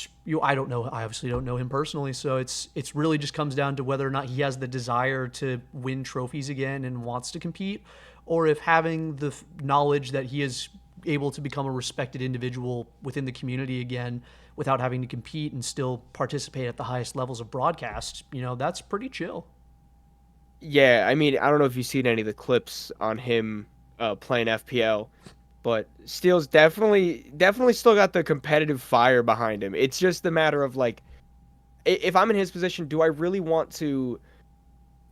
I don't know. I obviously don't know him personally, so it's really just comes down to whether or not he has the desire to win trophies again and wants to compete, or if having the knowledge that he is able to become a respected individual within the community again without having to compete and still participate at the highest levels of broadcast, that's pretty chill. Yeah, I mean, I don't know if you've seen any of the clips on him playing FPL, but Steele's definitely still got the competitive fire behind him. It's just a matter of like, if I'm in his position, do I really want to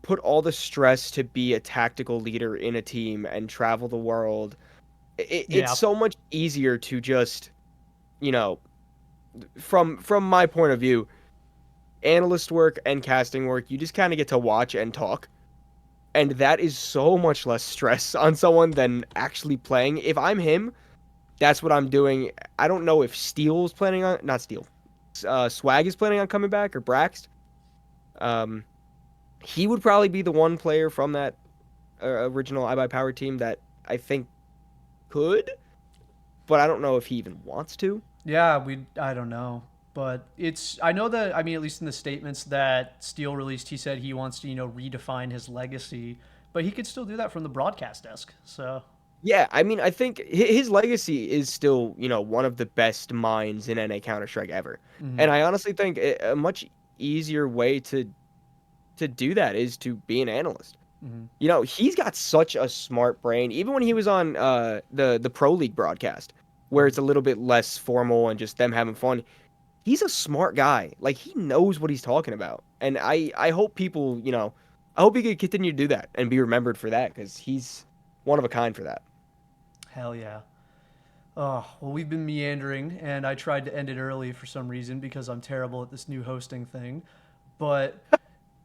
put all the stress to be a tactical leader in a team and travel the world? It's Yeah. so much easier to just, you know, from my point of view, analyst work and casting work, you just kind of get to watch and talk. And that is so much less stress on someone than actually playing. If I'm him, that's what I'm doing. I don't know if Steele's planning on, not Steele, Swag is planning on coming back or Braxt. Um, he would probably be the one player from that original I Buy Power team that I think could, but I don't know if he even wants to. Yeah, I don't know. But I know that, I mean, at least in the statements that Steele released, he said he wants to, redefine his legacy, but he could still do that from the broadcast desk. So, Yeah, I mean, I think his legacy is still, one of the best minds in NA Counter-Strike ever. mhm. And I honestly think a much easier way to do that is to be an analyst. Mhm. He's got such a smart brain. Even when he was on the Pro League broadcast, where it's a little bit less formal and just them having fun, he's a smart guy. Like, he knows what he's talking about. And I hope people, I hope he could continue to do that and be remembered for that because he's one of a kind for that. Hell yeah. Oh, well, we've been meandering, and I tried to end it early for some reason because I'm terrible at this new hosting thing. But,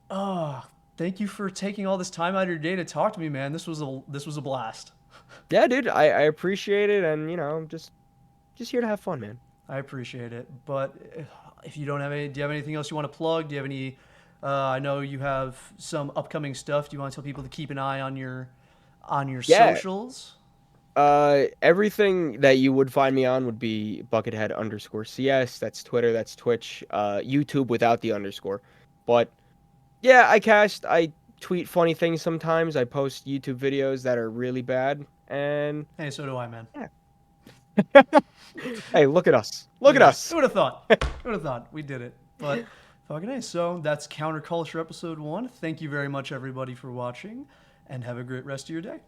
oh, thank you for taking all this time out of your day to talk to me, man. This was a blast. Yeah, dude, I appreciate it, and I'm just here to have fun, man. I appreciate it. But if you don't have any, do you have anything else you want to plug? Do you have any? I know you have some upcoming stuff. Do you want to tell people to keep an eye on your Yeah. socials? Everything that you would find me on would be Buckethead_CS. That's Twitter, that's Twitch, YouTube without the underscore. But yeah, I tweet funny things sometimes. I post YouTube videos that are really bad. And Hey, so do I, man. yeah. Hey, look at us. Look at us. Who would have thought? Who would have thought? We did it. But fucking A. So that's Counterculture episode 1. Thank you very much, everybody, for watching, and have a great rest of your day.